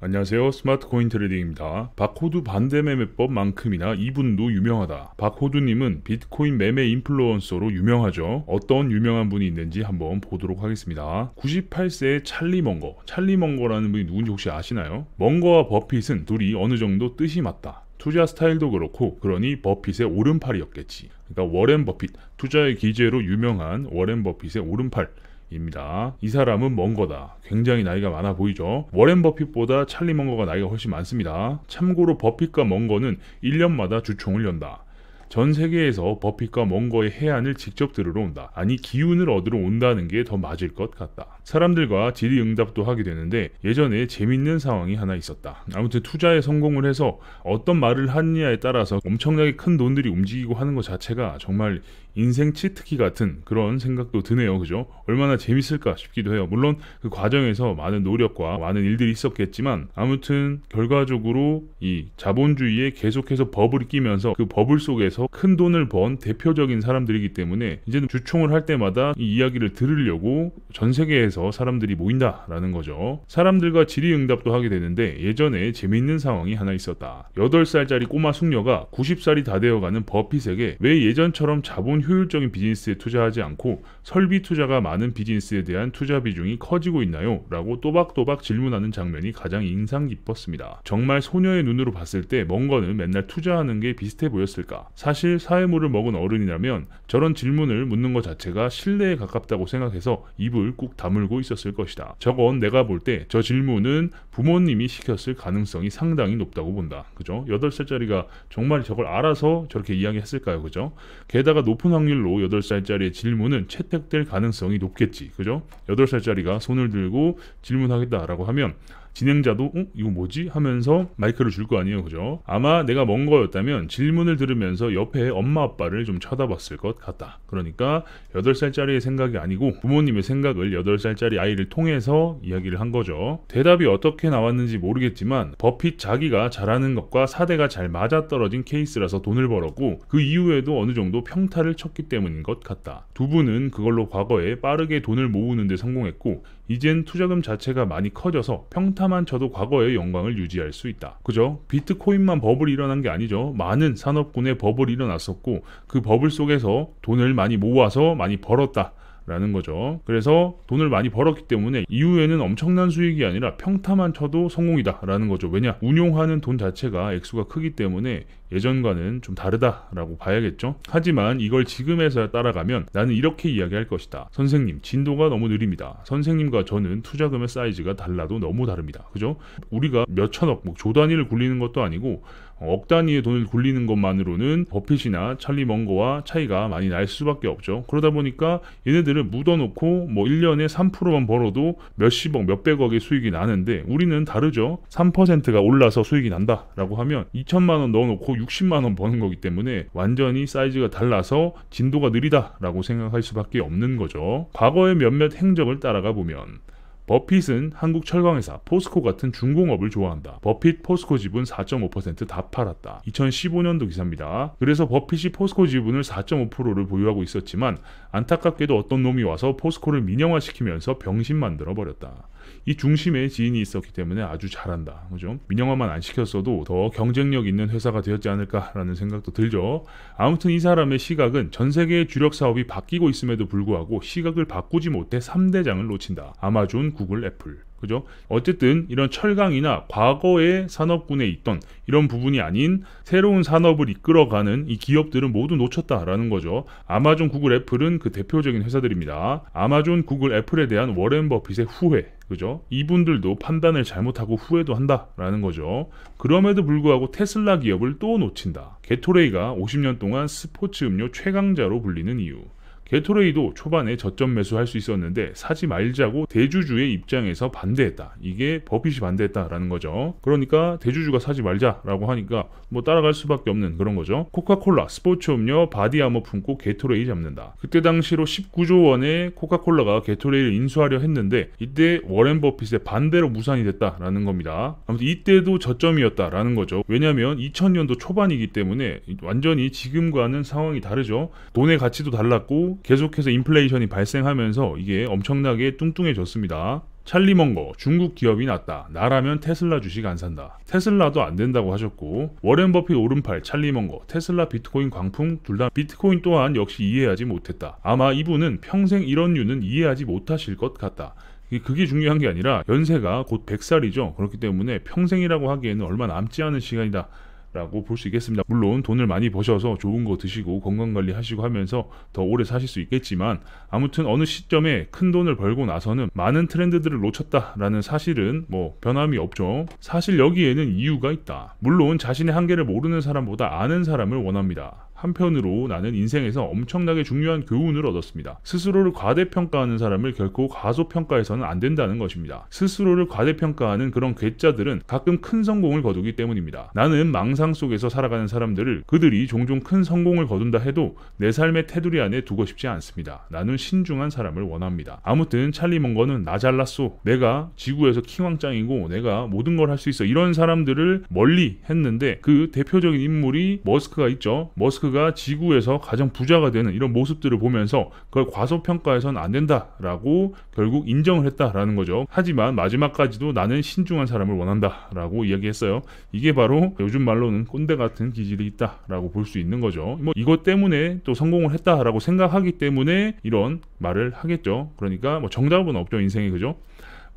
안녕하세요. 스마트 코인 트레이딩입니다. 바코드 반대 매매법만큼이나 이분도 유명하다. 바코드님은 비트코인 매매 인플루언서로 유명하죠. 어떤 유명한 분이 있는지 한번 보도록 하겠습니다. 98세의 찰리 먼거. 찰리 먼거라는 분이 누군지 혹시 아시나요? 먼거와 버핏은 둘이 어느 정도 뜻이 맞다. 투자 스타일도 그렇고 그러니 버핏의 오른팔이었겠지. 그러니까 워렌 버핏, 투자의 기재로 유명한 워렌 버핏의 오른팔 입니다. 이 사람은 먼거다. 굉장히 나이가 많아 보이죠. 워렌 버핏보다 찰리 먼거가 나이가 훨씬 많습니다. 참고로 버핏과 먼거는 1년마다 주총을 연다. 전 세계에서 버핏과 먼거의 해안을 직접 들으러 온다. 아니 기운을 얻으러 온다는 게 더 맞을 것 같다. 사람들과 질의응답도 하게 되는데 예전에 재밌는 상황이 하나 있었다. 아무튼 투자에 성공을 해서 어떤 말을 하느냐에 따라서 엄청나게 큰 돈들이 움직이고 하는 것 자체가 정말 인생 치트키 같은 그런 생각도 드네요. 그죠? 얼마나 재밌을까 싶기도 해요. 물론 그 과정에서 많은 노력과 많은 일들이 있었겠지만 아무튼 결과적으로 이 자본주의에 계속해서 버블이 끼면서 그 버블 속에서 큰 돈을 번 대표적인 사람들이기 때문에 이제는 주총을 할 때마다 이 이야기를 들으려고 전 세계에서 사람들이 모인다라는 거죠. 사람들과 질의응답도 하게 되는데 예전에 재밌는 상황이 하나 있었다. 8살짜리 꼬마 숙녀가 90살이 다 되어가는 버핏에게 왜 예전처럼 자본 효율적인 비즈니스에 투자하지 않고 설비 투자가 많은 비즈니스에 대한 투자 비중이 커지고 있나요? 라고 또박또박 질문하는 장면이 가장 인상 깊었습니다. 정말 소녀의 눈으로 봤을 때 먼거는 맨날 투자하는 게 비슷해 보였을까? 사실 사회물을 먹은 어른이라면 저런 질문을 묻는 것 자체가 신뢰에 가깝다고 생각해서 입을 꾹 다물고 있었을 것이다. 저건 내가 볼 때 저 질문은 부모님이 시켰을 가능성이 상당히 높다고 본다. 그죠? 8살짜리가 정말 저걸 알아서 저렇게 이야기했을까요? 그죠? 게다가 높은 확률로 8살짜리의 질문은 채택될 가능성이 높겠지. 그죠? 8살짜리가 손을 들고 질문하겠다라고 하면 진행자도 이거 뭐지? 하면서 마이크를 줄 거 아니에요. 그죠? 아마 내가 먼거였다면 질문을 들으면서 옆에 엄마 아빠를 좀 쳐다봤을 것 같다. 그러니까 8살짜리의 생각이 아니고 부모님의 생각을 8살짜리 아이를 통해서 이야기를 한 거죠. 대답이 어떻게 나왔는지 모르겠지만 버핏 자기가 잘하는 것과 사대가 잘 맞아떨어진 케이스라서 돈을 벌었고 그 이후에도 어느 정도 평타를 쳤기 때문인 것 같다. 두 분은 그걸로 과거에 빠르게 돈을 모으는 데 성공했고 이젠 투자금 자체가 많이 커져서 평타만 쳐도 과거의 영광을 유지할 수 있다. 그죠? 비트코인만 버블이 일어난 게 아니죠. 많은 산업군의 버블이 일어났었고 그 버블 속에서 돈을 많이 모아서 많이 벌었다. 라는 거죠. 그래서 돈을 많이 벌었기 때문에 이후에는 엄청난 수익이 아니라 평타만 쳐도 성공이다 라는 거죠. 왜냐? 운용하는 돈 자체가 액수가 크기 때문에 예전과는 좀 다르다라고 봐야겠죠. 하지만 이걸 지금에서 따라가면 나는 이렇게 이야기할 것이다. 선생님, 진도가 너무 느립니다. 선생님과 저는 투자금의 사이즈가 달라도 너무 다릅니다. 그죠? 우리가 몇천억, 조 단위를 굴리는 것도 아니고 억 단위의 돈을 굴리는 것만으로는 버핏이나 찰리 먼거와 차이가 많이 날 수밖에 없죠. 그러다 보니까 얘네들은 묻어놓고 1년에 3%만 벌어도 몇십억, 몇백억의 수익이 나는데 우리는 다르죠. 3%가 올라서 수익이 난다라고 하면 2천만 원 넣어놓고 60만 원 버는 거기 때문에 완전히 사이즈가 달라서 진도가 느리다라고 생각할 수밖에 없는 거죠. 과거의 몇몇 행적을 따라가 보면 버핏은 한국 철강회사 포스코 같은 중공업을 좋아한다. 버핏 포스코 지분 4.5% 다 팔았다. 2015년도 기사입니다. 그래서 버핏이 포스코 지분을 4.5%를 보유하고 있었지만 안타깝게도 어떤 놈이 와서 포스코를 민영화시키면서 병신 만들어 버렸다. 이 중심에 지인이 있었기 때문에 아주 잘한다. 그죠? 민영화만 안 시켰어도 더 경쟁력 있는 회사가 되었지 않을까라는 생각도 들죠. 아무튼 이 사람의 시각은 전 세계의 주력 사업이 바뀌고 있음에도 불구하고 시각을 바꾸지 못해 3대장을 놓친다. 아마존, 구글, 애플. 그죠? 어쨌든 이런 철강이나 과거의 산업군에 있던 이런 부분이 아닌 새로운 산업을 이끌어가는 이 기업들은 모두 놓쳤다라는 거죠. 아마존, 구글, 애플은 그 대표적인 회사들입니다. 아마존, 구글, 애플에 대한 워렌 버핏의 후회. 그죠? 이분들도 판단을 잘못하고 후회도 한다라는 거죠. 그럼에도 불구하고 테슬라 기업을 또 놓친다. 게토레이가 50년 동안 스포츠 음료 최강자로 불리는 이유. 게토레이도 초반에 저점 매수할 수 있었는데 사지 말자고 대주주의 입장에서 반대했다. 이게 버핏이 반대했다라는 거죠. 그러니까 대주주가 사지 말자라고 하니까 따라갈 수밖에 없는 그런 거죠. 코카콜라 스포츠 음료 바디아머 품고 게토레이 잡는다. 그때 당시로 19조 원의 코카콜라가 게토레이를 인수하려 했는데 이때 워렌 버핏의 반대로 무산이 됐다라는 겁니다. 아무튼 이때도 저점이었다라는 거죠. 왜냐하면 2000년도 초반이기 때문에 완전히 지금과는 상황이 다르죠. 돈의 가치도 달랐고 계속해서 인플레이션이 발생하면서 이게 엄청나게 뚱뚱해졌습니다. 찰리 멍거, 중국 기업이 낫다. 나라면 테슬라 주식 안 산다. 테슬라도 안 된다고 하셨고, 워렌 버핏 오른팔 찰리 멍거, 테슬라 비트코인 광풍 둘 다 비트코인 또한 역시 이해하지 못했다. 아마 이분은 평생 이런 류는 이해하지 못하실 것 같다. 그게 중요한 게 아니라 연세가 곧 100살이죠. 그렇기 때문에 평생이라고 하기에는 얼마 남지 않은 시간이다 라고 볼 수 있겠습니다. 물론 돈을 많이 버셔서 좋은 거 드시고 건강관리 하시고 하면서 더 오래 사실 수 있겠지만, 아무튼 어느 시점에 큰 돈을 벌고 나서는 많은 트렌드들을 놓쳤다라는 사실은 뭐 변함이 없죠. 사실 여기에는 이유가 있다. 물론 자신의 한계를 모르는 사람보다 아는 사람을 원합니다. 한편으로 나는 인생에서 엄청나게 중요한 교훈을 얻었습니다. 스스로를 과대평가하는 사람을 결코 과소평가해서는 안 된다는 것입니다. 스스로를 과대평가하는 그런 괴짜들은 가끔 큰 성공을 거두기 때문입니다. 나는 망상 속에서 살아가는 사람들을 그들이 종종 큰 성공을 거둔다 해도 내 삶의 테두리 안에 두고 싶지 않습니다. 나는 신중한 사람을 원합니다. 아무튼 찰리 멍거는 나 잘났소, 내가 지구에서 킹왕짱이고 내가 모든 걸 할 수 있어, 이런 사람들을 멀리 했는데, 그 대표적인 인물이 머스크가 있죠. 머스크가 지구에서 가장 부자가 되는 이런 모습들을 보면서 그걸 과소평가해서는 안 된다라고 결국 인정을 했다라는 거죠. 하지만 마지막까지도 나는 신중한 사람을 원한다라고 이야기했어요. 이게 바로 요즘 말로는 꼰대 같은 기질이 있다라고 볼 수 있는 거죠. 뭐 이것 때문에 또 성공을 했다라고 생각하기 때문에 이런 말을 하겠죠. 그러니까 뭐 정답은 없죠, 인생에. 그죠?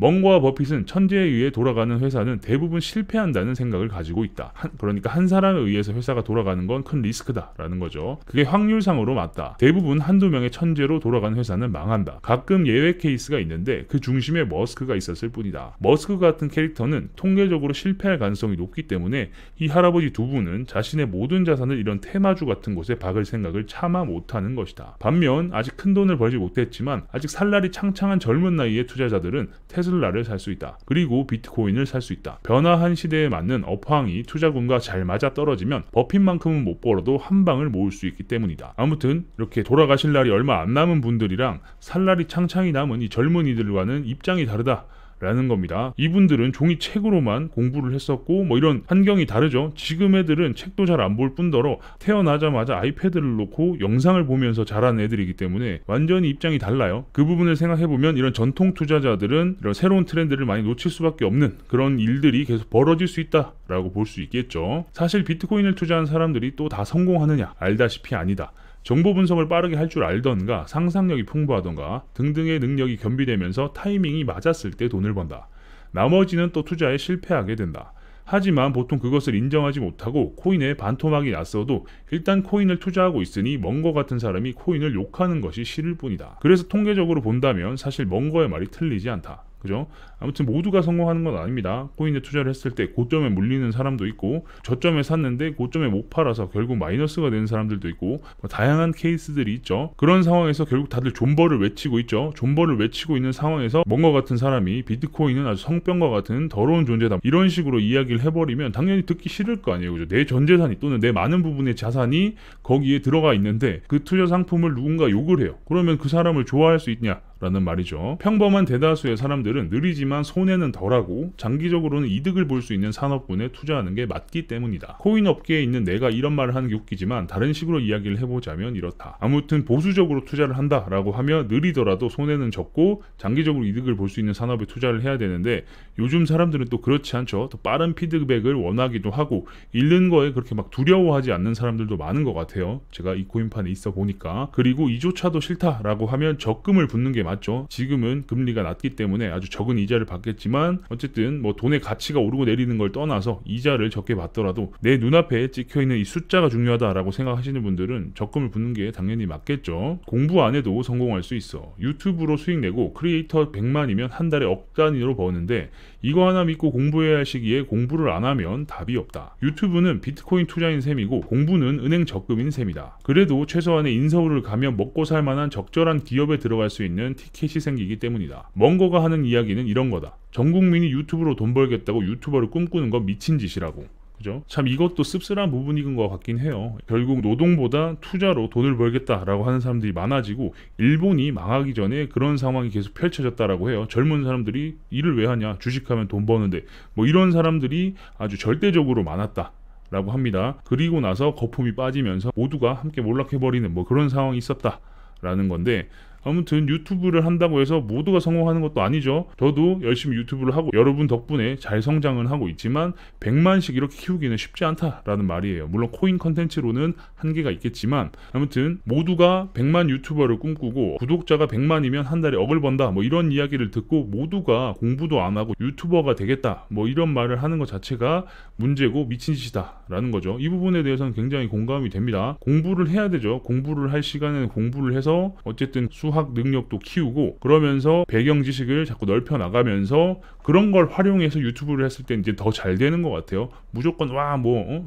멍거와 버핏은 천재에 의해 돌아가는 회사는 대부분 실패한다는 생각을 가지고 있다. 그러니까 한 사람에 의해서 회사가 돌아가는 건 큰 리스크다라는 거죠. 그게 확률상으로 맞다. 대부분 한두 명의 천재로 돌아가는 회사는 망한다. 가끔 예외 케이스가 있는데 그 중심에 머스크가 있었을 뿐이다. 머스크 같은 캐릭터는 통계적으로 실패할 가능성이 높기 때문에 이 할아버지 두 분은 자신의 모든 자산을 이런 테마주 같은 곳에 박을 생각을 차마 못하는 것이다. 반면 아직 큰 돈을 벌지 못했지만 아직 살날이 창창한 젊은 나이의 투자자들은 테슬라를 살 수 있다. 그리고 비트코인을 살 수 있다. 변화한 시대에 맞는 업황이 투자군과 잘 맞아 떨어지면 버핏만큼은 못 벌어도 한 방을 모을 수 있기 때문이다. 아무튼 이렇게 돌아가실 날이 얼마 안 남은 분들이랑 살날이 창창이 남은 이 젊은이들과는 입장이 다르다 라는 겁니다. 이분들은 종이책으로만 공부를 했었고 뭐 이런 환경이 다르죠. 지금 애들은 책도 잘 안 볼 뿐더러 태어나자마자 아이패드를 놓고 영상을 보면서 자란 애들이기 때문에 완전히 입장이 달라요. 그 부분을 생각해보면 이런 전통 투자자들은 이런 새로운 트렌드를 많이 놓칠 수밖에 없는 그런 일들이 계속 벌어질 수 있다라고 볼 수 있겠죠. 사실 비트코인을 투자한 사람들이 또 다 성공하느냐? 알다시피 아니다. 정보 분석을 빠르게 할 줄 알던가 상상력이 풍부하던가 등등의 능력이 겸비되면서 타이밍이 맞았을 때 돈을 번다. 나머지는 또 투자에 실패하게 된다. 하지만 보통 그것을 인정하지 못하고 코인에 반토막이 났어도 일단 코인을 투자하고 있으니 멍거 같은 사람이 코인을 욕하는 것이 싫을 뿐이다. 그래서 통계적으로 본다면 사실 멍거의 말이 틀리지 않다. 그죠? 아무튼 모두가 성공하는 건 아닙니다. 코인에 투자를 했을 때 고점에 물리는 사람도 있고 저점에 샀는데 고점에 못 팔아서 결국 마이너스가 되는 사람들도 있고 뭐 다양한 케이스들이 있죠. 그런 상황에서 결국 다들 존버를 외치고 있죠. 존버를 외치고 있는 상황에서 멍거 같은 사람이 비트코인은 아주 성병과 같은 더러운 존재다 이런 식으로 이야기를 해버리면 당연히 듣기 싫을 거 아니에요. 그죠? 내 전 재산이 또는 내 많은 부분의 자산이 거기에 들어가 있는데 그 투자 상품을 누군가 욕을 해요. 그러면 그 사람을 좋아할 수 있냐? 라는 말이죠. 평범한 대다수의 사람들은 느리지만 손해는 덜하고 장기적으로는 이득을 볼 수 있는 산업군에 투자하는 게 맞기 때문이다. 코인 업계에 있는 내가 이런 말을 하는 게 웃기지만 다른 식으로 이야기를 해보자면 이렇다. 아무튼 보수적으로 투자를 한다라고 하면 느리더라도 손해는 적고 장기적으로 이득을 볼 수 있는 산업에 투자를 해야 되는데 요즘 사람들은 또 그렇지 않죠. 또 빠른 피드백을 원하기도 하고 잃는 거에 그렇게 막 두려워하지 않는 사람들도 많은 것 같아요. 제가 이 코인판에 있어 보니까. 그리고 이조차도 싫다라고 하면 적금을 붓는 게 맞죠. 지금은 금리가 낮기 때문에 아주 적은 이자를 받겠지만 어쨌든 뭐 돈의 가치가 오르고 내리는 걸 떠나서 이자를 적게 받더라도 내 눈앞에 찍혀있는 이 숫자가 중요하다라고 생각하시는 분들은 적금을 붓는 게 당연히 맞겠죠. 공부 안 해도 성공할 수 있어. 유튜브로 수익 내고 크리에이터 100만이면 한 달에 억 단위로 버는데 이거 하나 믿고 공부해야 할 시기에 공부를 안 하면 답이 없다. 유튜브는 비트코인 투자인 셈이고 공부는 은행 적금인 셈이다. 그래도 최소한의 인서울을 가면 먹고 살 만한 적절한 기업에 들어갈 수 있는 티켓이 생기기 때문이다. 멍거가 하는 이야기는 이런 거다. 전 국민이 유튜브로 돈 벌겠다고 유튜버를 꿈꾸는 건 미친 짓이라고. 그죠? 참 이것도 씁쓸한 부분인 것 같긴 해요. 결국 노동보다 투자로 돈을 벌겠다라고 하는 사람들이 많아지고 일본이 망하기 전에 그런 상황이 계속 펼쳐졌다라고 해요. 젊은 사람들이 일을 왜 하냐? 주식하면 돈 버는데 뭐 이런 사람들이 아주 절대적으로 많았다. 라고 합니다. 그리고 나서 거품이 빠지면서 모두가 함께 몰락해버리는 뭐 그런 상황이 있었다. 라는 건데 아무튼 유튜브를 한다고 해서 모두가 성공하는 것도 아니죠. 저도 열심히 유튜브를 하고 여러분 덕분에 잘 성장은 하고 있지만 100만씩 이렇게 키우기는 쉽지 않다라는 말이에요. 물론 코인 컨텐츠로는 한계가 있겠지만 아무튼 모두가 100만 유튜버를 꿈꾸고 구독자가 100만이면 한 달에 억을 번다 뭐 이런 이야기를 듣고 모두가 공부도 안 하고 유튜버가 되겠다 뭐 이런 말을 하는 것 자체가 문제고 미친 짓이다 라는 거죠. 이 부분에 대해서는 굉장히 공감이 됩니다. 공부를 해야 되죠. 공부를 할 시간에는 공부를 해서 어쨌든 수학 능력도 키우고 그러면서 배경 지식을 자꾸 넓혀 나가면서 그런 걸 활용해서 유튜브를 했을 때 이제 더 잘 되는 것 같아요. 무조건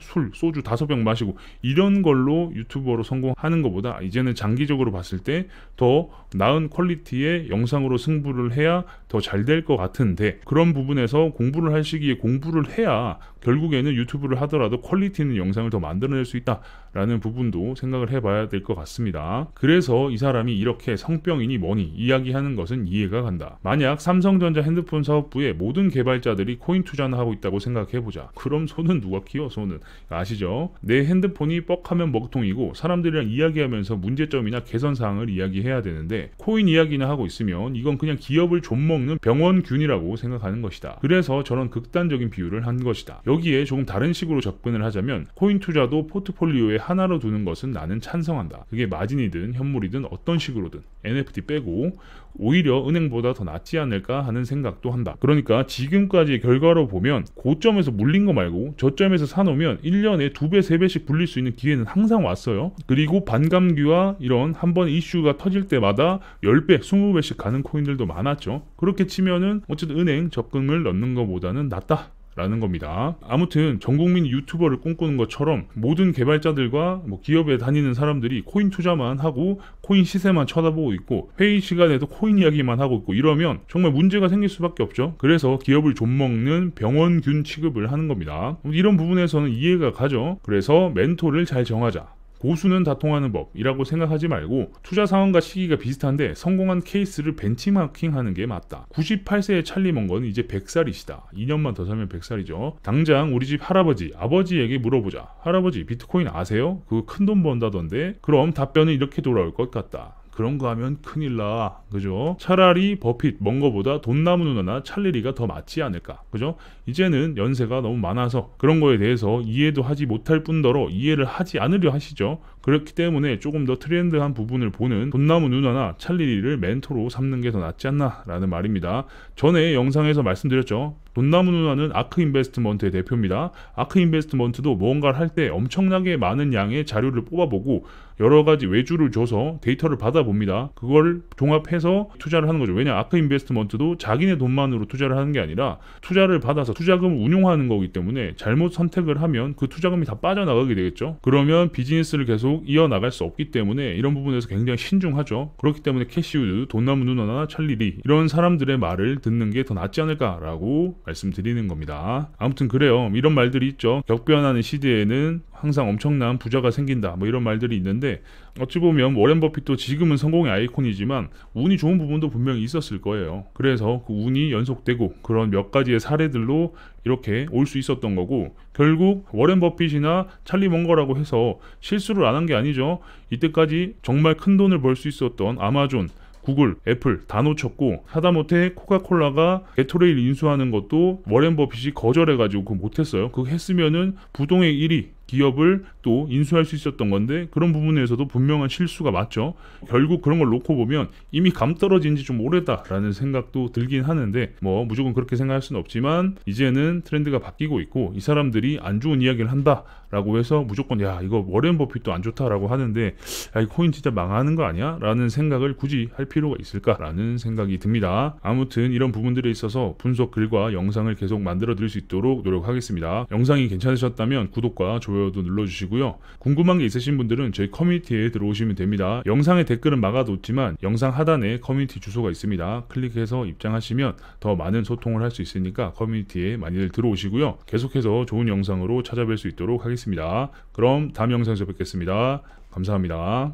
술, 소주 5병 마시고 이런 걸로 유튜버로 성공하는 것보다 이제는 장기적으로 봤을 때 더 나은 퀄리티의 영상으로 승부를 해야 더 잘 될 것 같은데 그런 부분에서 공부를 할 시기에 공부를 해야 결국에는 유튜브를 하더라도 퀄리티 있는 영상을 더 만들어낼 수 있다라는 부분도 생각을 해봐야 될 것 같습니다. 그래서 이 사람이 이렇게 성병이니 뭐니 이야기하는 것은 이해가 간다. 만약 삼성전자 핸드폰 사업부에 모든 개발자들이 코인 투자나 하고 있다고 생각해보자. 그럼 손은 누가 키워? 손은 아시죠? 내 핸드폰이 뻑하면 먹통이고 사람들이랑 이야기하면서 문제점이나 개선사항을 이야기해야 되는데 코인 이야기나 하고 있으면 이건 그냥 기업을 좀먹는 병원균이라고 생각하는 것이다. 그래서 저런 극단적인 비유를 한 것이다. 여기에 조금 다른 식으로 접근을 하자면 코인 투자도 포트폴리오에 하나로 두는 것은 나는 찬성한다. 그게 마진이든 현물이든 어떤 식으로든 NFT 빼고 오히려 은행보다 더 낫지 않을까 하는 생각도 한다. 그러니까 지금까지의 결과로 보면 고점에서 물린 거 말고 저점에서 사놓으면 1년에 2배, 3배씩 불릴 수 있는 기회는 항상 왔어요. 그리고 반감기와 이런 한번 이슈가 터질 때마다 10배, 20배씩 가는 코인들도 많았죠. 그렇게 치면은 어쨌든 은행 적금을 넣는 것보다는 낫다 라는 겁니다. 아무튼 전국민 유튜버를 꿈꾸는 것처럼 모든 개발자들과 기업에 다니는 사람들이 코인 투자만 하고 코인 시세만 쳐다보고 있고 회의 시간에도 코인 이야기만 하고 있고 이러면 정말 문제가 생길 수밖에 없죠. 그래서 기업을 좀먹는 병원균 취급을 하는 겁니다. 이런 부분에서는 이해가 가죠. 그래서 멘토를 잘 정하자. 고수는 다 통하는 법이라고 생각하지 말고 투자 상황과 시기가 비슷한데 성공한 케이스를 벤치마킹하는 게 맞다. 98세의 찰리 먼거는 이제 100살이시다. 2년만 더 살면 100살이죠. 당장 우리 집 할아버지, 아버지에게 물어보자. 할아버지 비트코인 아세요? 그거 큰돈 번다던데? 그럼 답변은 이렇게 돌아올 것 같다. 그런 거 하면 큰일 나. 그죠? 차라리 버핏, 먼거보다 돈나무 누나나 찰리리가 더 맞지 않을까. 그죠? 이제는 연세가 너무 많아서 그런 거에 대해서 이해도 하지 못할 뿐더러 이해를 하지 않으려 하시죠. 그렇기 때문에 조금 더 트렌드한 부분을 보는 돈나무 누나나 찰리리를 멘토로 삼는 게 더 낫지 않나 라는 말입니다. 전에 영상에서 말씀드렸죠. 돈나무 누나는 아크 인베스트먼트의 대표입니다. 아크 인베스트먼트도 뭔가를 할 때 엄청나게 많은 양의 자료를 뽑아보고 여러 가지 외주를 줘서 데이터를 받아봅니다. 그걸 종합해서 투자를 하는 거죠. 왜냐 아크 인베스트먼트도 자기네 돈만으로 투자를 하는 게 아니라 투자를 받아서 투자금을 운용하는 거기 때문에 잘못 선택을 하면 그 투자금이 다 빠져나가게 되겠죠. 그러면 비즈니스를 계속 이어나갈 수 없기 때문에 이런 부분에서 굉장히 신중하죠. 그렇기 때문에 캐시우드, 돈나무 누나나 찰리리 이런 사람들의 말을 듣는 게 더 낫지 않을까라고 말씀드리는 겁니다. 아무튼 그래요. 이런 말들이 있죠. 격변하는 시대에는 항상 엄청난 부자가 생긴다 뭐 이런 말들이 있는데 어찌 보면 워렌 버핏도 지금은 성공의 아이콘이지만 운이 좋은 부분도 분명히 있었을 거예요. 그래서 그 운이 연속되고 그런 몇 가지의 사례들로 이렇게 올 수 있었던 거고 결국 워렌 버핏이나 찰리 먼거라고 해서 실수를 안 한 게 아니죠. 이때까지 정말 큰 돈을 벌 수 있었던 아마존, 구글, 애플 다 놓쳤고 하다못해 코카콜라가 게토레이를 인수하는 것도 워렌 버핏이 거절해가지고 그거 못했어요. 그거 했으면은 부동의 1위 기업을 또 인수할 수 있었던 건데 그런 부분에서도 분명한 실수가 맞죠. 결국 그런 걸 놓고 보면 이미 감 떨어진 지 좀 오래다라는 생각도 들긴 하는데 뭐 무조건 그렇게 생각할 수는 없지만 이제는 트렌드가 바뀌고 있고 이 사람들이 안 좋은 이야기를 한다라고 해서 무조건 야 이거 워렌 버핏도 안 좋다라고 하는데 야 이 코인 진짜 망하는 거 아니야? 라는 생각을 굳이 할 필요가 있을까라는 생각이 듭니다. 아무튼 이런 부분들에 있어서 분석 글과 영상을 계속 만들어 드릴 수 있도록 노력하겠습니다. 영상이 괜찮으셨다면 구독과 좋아요도 눌러주시고요. 궁금한 게 있으신 분들은 저희 커뮤니티에 들어오시면 됩니다. 영상의 댓글은 막아뒀지만 영상 하단에 커뮤니티 주소가 있습니다. 클릭해서 입장하시면 더 많은 소통을 할 수 있으니까 커뮤니티에 많이들 들어오시고요. 계속해서 좋은 영상으로 찾아뵐 수 있도록 하겠습니다. 그럼 다음 영상에서 뵙겠습니다. 감사합니다.